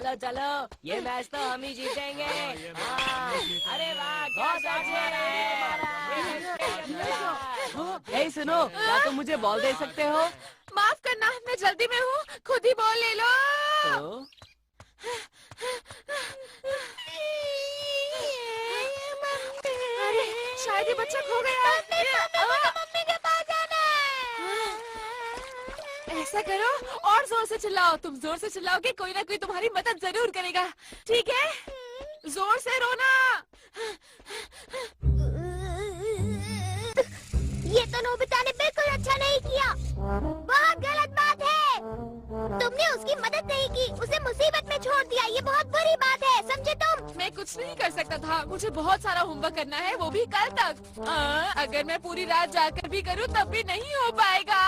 चलो चलो, ये मैच तो हम ही जीतेंगे। अरे वाह, बहुत अच्छा रहा है। सुनो, क्या तुम मुझे बॉल दे सकते हो? माफ करना, मैं जल्दी में हूँ, खुद ही बॉल ले लो। अरे शायद ये बच्चा खो गया। मम्मी के पास जाना है। ऐसा करो, और जोर से चिल्लाओ। तुम जोर से चिल्लाओगे, कोई ना कोई तुम्हारी मदद जरूर करेगा। ठीक है, जोर से रोना। ये तो नोबिता ने बिल्कुल अच्छा नहीं किया। बहुत गलत बात है। तुमने उसकी मदद नहीं की, उसे मुसीबत में छोड़ दिया। ये बहुत बुरी बात है, समझे तुम? मैं कुछ नहीं कर सकता था, मुझे बहुत सारा होमवर्क करना है, वो भी कल तक। अगर मैं पूरी रात जाकर भी करूँ तब भी नहीं हो पाएगा।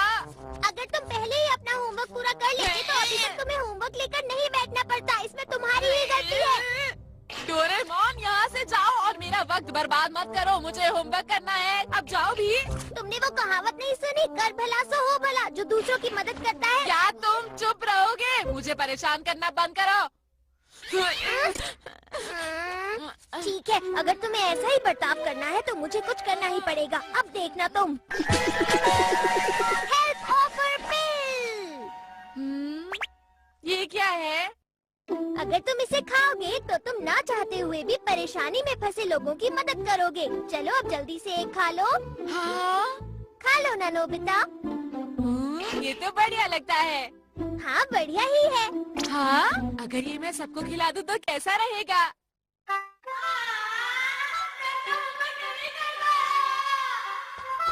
अगर तुम पहले ही अपना होमवर्क पूरा कर लेते तो अभी तक तुम्हें होमवर्क लेकर नहीं बैठना पड़ता। इसमें तुम्हारी ही गलती है। डोरेमोन, यहाँ से जाओ और मेरा वक्त बर्बाद मत करो। मुझे होमवर्क करना है, अब जाओ भी। तुमने वो कहावत नहीं सुनी, कर भला सो हो भला। जो दूसरों की मदद करता है। क्या तुम चुप रहोगे? मुझे परेशान करना बंद करो। ठीक है, अगर तुम्हें ऐसा ही बर्ताव करना है तो मुझे कुछ करना ही पड़ेगा। अब देखना तुम। हेल्प ऑफर पिल। ये क्या है? अगर तुम इसे खाओगे तो तुम ना चाहते हुए भी परेशानी में फंसे लोगों की मदद करोगे। चलो अब जल्दी से एक खा लो। हाँ? खा लो ना नोबिता। ये तो बढ़िया लगता है। हाँ, बढ़िया ही है। हाँ? अगर ये मैं सबको खिला दूँ तो कैसा रहेगा?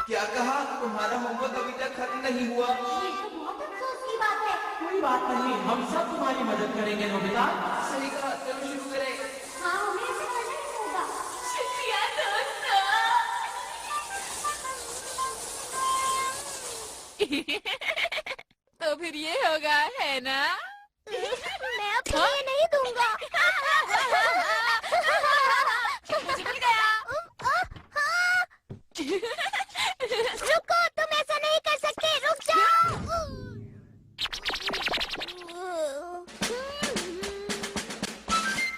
क्या कहा? तुम्हारा होमवर्क अभी तक खत्म नहीं हुआ? ये तो बहुत अफसोस की बात है। कोई बात नहीं, हम सब तुम्हारी मदद करेंगे नोबिता। सही कहा, चलो शुरू करें। हाँ, हमें ऐसे करना ही होगा। शुक्रिया दोस्तों। तो फिर ये होगा, है ना? मैं अब तुम्हें नहीं दूंगा। मुझे मिल गया। रुको, तुम ऐसा नहीं कर सकते। रुक जाओ।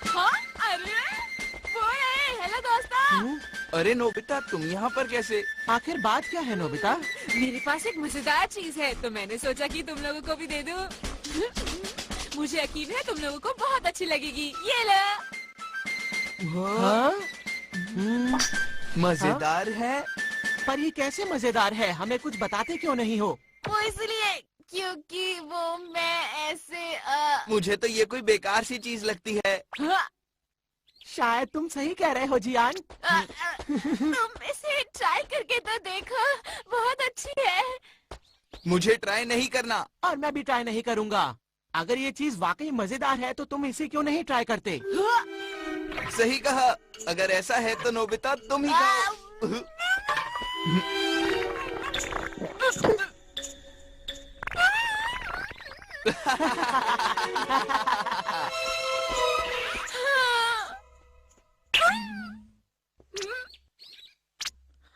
हाँ? अरे वो है। हेलो दोस्तों। अरे नोबिता, तुम यहाँ पर कैसे? आखिर बात क्या है नोबिता? मेरे पास एक मजेदार चीज है, तो मैंने सोचा कि तुम लोगों को भी दे दूं। मुझे यकीन है तुम लोगों को बहुत अच्छी लगेगी। ये लो। हाँ? मजेदार है। पर ये कैसे मजेदार है? हमें कुछ बताते क्यों नहीं हो? वो इसलिए क्योंकि वो मैं ऐसे मुझे तो ये कोई बेकार सी चीज लगती है। शायद तुम सही कह रहे हो जियान। तुम इसे ट्राई करके तो देखो, बहुत अच्छी है। मुझे ट्राई नहीं करना। और मैं भी ट्राई नहीं करूँगा। अगर ये चीज वाकई मजेदार है तो तुम इसे क्यों नहीं ट्राई करते? सही कहा, अगर ऐसा है तो नोबिता तुम ही खाओ।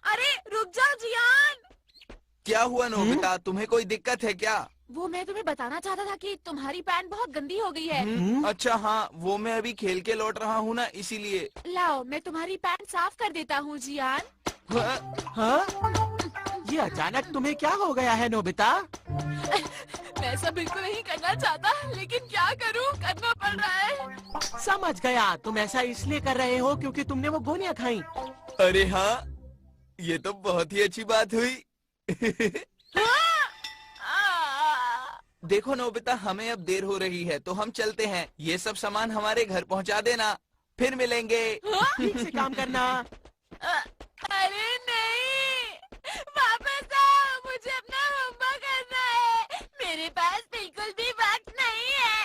अरे रुक जाओ जियान। क्या हुआ नोबिता, तुम्हें कोई दिक्कत है क्या? वो मैं तुम्हें बताना चाहता था कि तुम्हारी पैंट बहुत गंदी हो गई है। अच्छा हाँ, वो मैं अभी खेल के लौट रहा हूँ ना, इसीलिए। लाओ, मैं तुम्हारी पैंट साफ कर देता हूँ जियान। हाँ? ये अचानक तुम्हें क्या हो गया है नोबिता? मैं ऐसा बिल्कुल नहीं करना चाहता, लेकिन क्या करूँ, करना पड़ रहा है। समझ गया, तुम ऐसा इसलिए कर रहे हो क्योंकि तुमने वो गोलियां खाई। अरे हाँ, ये तो बहुत ही अच्छी बात हुई। देखो नोबिता, हमें अब देर हो रही है तो हम चलते हैं। ये सब सामान हमारे घर पहुंचा देना, फिर मिलेंगे। ठीक से काम करना। अरे नहीं, वापस आओ, मुझे अपना होमवर्क करना है। मेरे पास बिल्कुल भी वक्त नहीं है।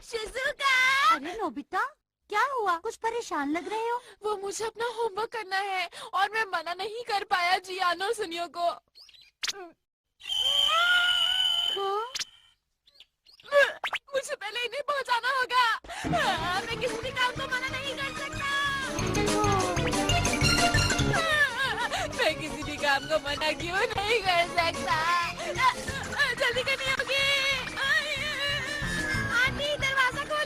शिजुका। अरे नोबिता, क्या हुआ? कुछ परेशान लग रहे हो। वो मुझे अपना होमवर्क करना है और मैं मना नहीं कर पाया जियान और सुनियो को। मुझे पहले इन्हें पहुंचाना होगा। मैं किसी भी काम को मना नहीं कर सकता। मैं किसी भी काम को मना क्यों नहीं कर सकता? जल्दी करनी होगी। आंटी, दरवाजा खोलो।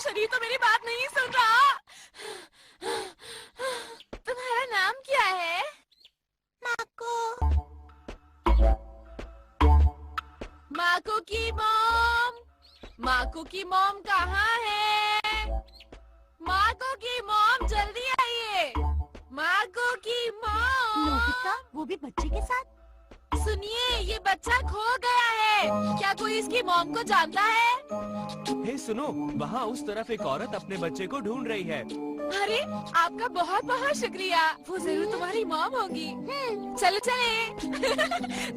शरीर तो मेरी बात नहीं सुन रहा। तुम्हारा नाम क्या है? माको की मॉम। माको की मॉम कहाँ है? माको की मॉम जल्दी आइए। माको की मॉम। नोबिता, वो भी बच्चे के साथ? सुनिए, ये बच्चा खो गया है। क्या कोई इसकी मॉम को जानता है? हे सुनो, वहाँ उस तरफ एक औरत अपने बच्चे को ढूंढ रही है। अरे, आपका बहुत बहुत शुक्रिया। वो जरूर तुम्हारी मॉम होगी। चलो चले।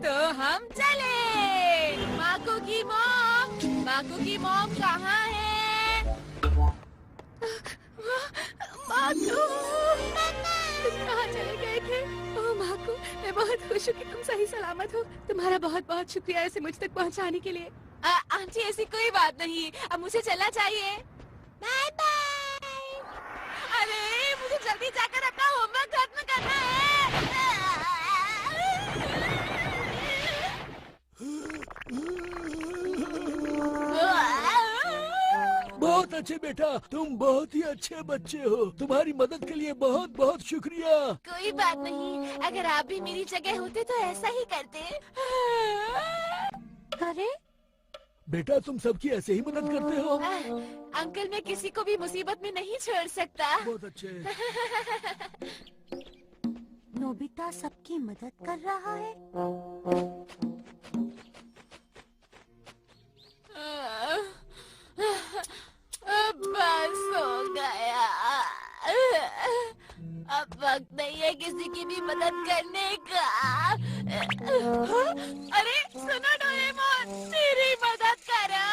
तो हम चले। माको की मॉम कहाँ है? माको, कहाँ चले गए थे? ओह माको, मैं बहुत खुश हूँ कि तुम सही सलामत हो। तुम्हारा बहुत बहुत शुक्रिया इसे मुझ तक पहुँचाने के लिए। आंटी, ऐसी कोई बात नहीं, अब मुझे चलना चाहिए। Bye bye. अरे, मुझे जल्दी जाकर अपना होमवर्क खत्म करना है। बहुत अच्छे बेटा, तुम बहुत ही अच्छे बच्चे हो। तुम्हारी मदद के लिए बहुत बहुत शुक्रिया। कोई बात नहीं, अगर आप भी मेरी जगह होते तो ऐसा ही करते। अरे बेटा, तुम सबकी ऐसे ही मदद करते हो। अंकल, मैं किसी को भी मुसीबत में नहीं छोड़ सकता। बहुत अच्छे। नोबिता सबकी मदद कर रहा है। बस हो गया। अब वक्त नहीं है किसी की भी मदद करने का। अरे सुनो डोरेमोन, मेरी मदद करो।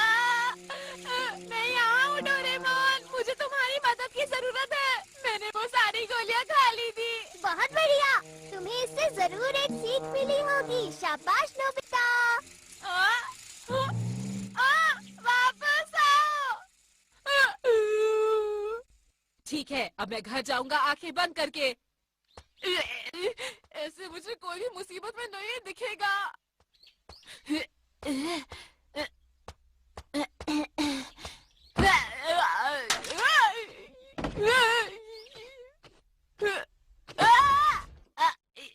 मैं यहाँ हूँ डोरेमोन, मुझे तुम्हारी मदद की जरूरत है। मैंने वो सारी गोलियाँ खा ली थी। बहुत बढ़िया, तुम्हें इससे जरूर एक सीख मिली होगी। शाबाश नोबिता। वापस आओ। ठीक है, अब मैं घर जाऊंगा आंखें बंद करके। ऐसे मुझे कोई भी मुसीबत में नहीं दिखेगा।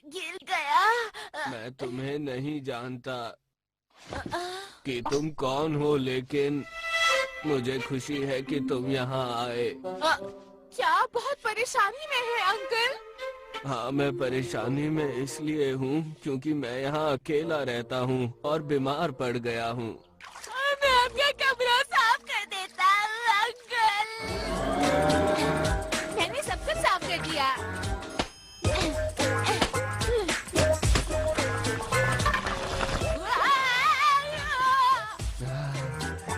गिर गया। मैं तुम्हें नहीं जानता कि तुम कौन हो, लेकिन मुझे खुशी है कि तुम यहाँ आए। क्या बहुत परेशानी में है अंकल? हाँ, मैं परेशानी में इसलिए हूँ क्योंकि मैं यहाँ अकेला रहता हूँ और बीमार पड़ गया हूँ। मैं आपका कमरा साफ कर देता हूँ अंकल। मैंने सब कुछ साफ कर दिया।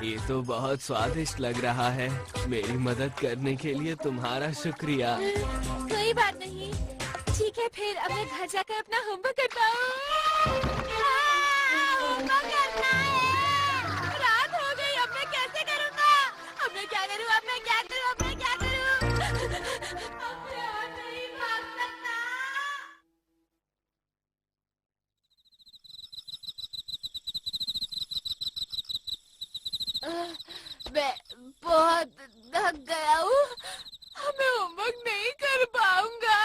ये तो बहुत स्वादिष्ट लग रहा है। मेरी मदद करने के लिए तुम्हारा शुक्रिया। कोई बात नहीं। ठीक है, फिर अब मैं घर जाकर अपना होमवर्क करता हूँ। होमवर्क करना है। रात हो गई, अब मैं कैसे करूँगा? अब मैं क्या करूँ? अब मैं क्या करूँ? अब मैं क्या करूँ? अब मैं और नहीं भाग सकता। मैं बहुत थक गया हूँ। मैं होमवर्क नहीं कर पाऊंगा।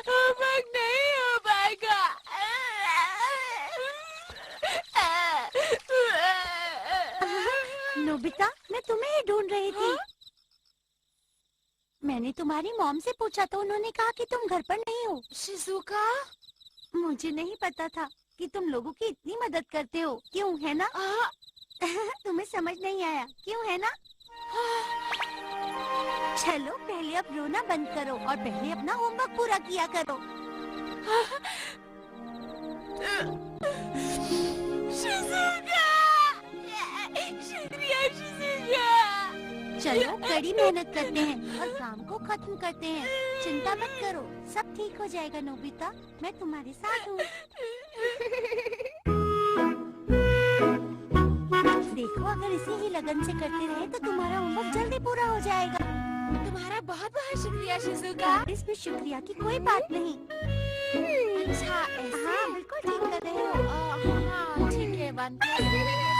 होमवर्क नहीं हो पाएगा। नोबिता, मैं तुम्हें ही ढूंढ रही थी। मैंने तुम्हारी मॉम से पूछा तो उन्होंने कहा कि तुम घर पर नहीं हो। शिजुका, मुझे नहीं पता था कि तुम लोगों की इतनी मदद करते हो। क्यों, है ना? तुम्हें समझ नहीं आया, क्यों, है ना? चलो पहले अब रोना बंद करो और पहले अपना होमवर्क पूरा किया करो। शिजुका, शुक्रिया शिजुका। चलो कड़ी मेहनत करते हैं और काम को खत्म करते हैं। चिंता मत करो, सब ठीक हो जाएगा नोबिता, मैं तुम्हारे साथ हूँ। देखो, अगर इसी ही लगन से करते रहे तो तुम्हारा होमवर्क जल्दी पूरा हो जाएगा। तुम्हारा बहुत बहुत शुक्रिया शिजुका। इसमें शुक्रिया की कोई बात नहीं। अच्छा, ऐसे? हाँ, बिल्कुल ठीक कर रहे हो। हाँ, ठीक है, बंद कर।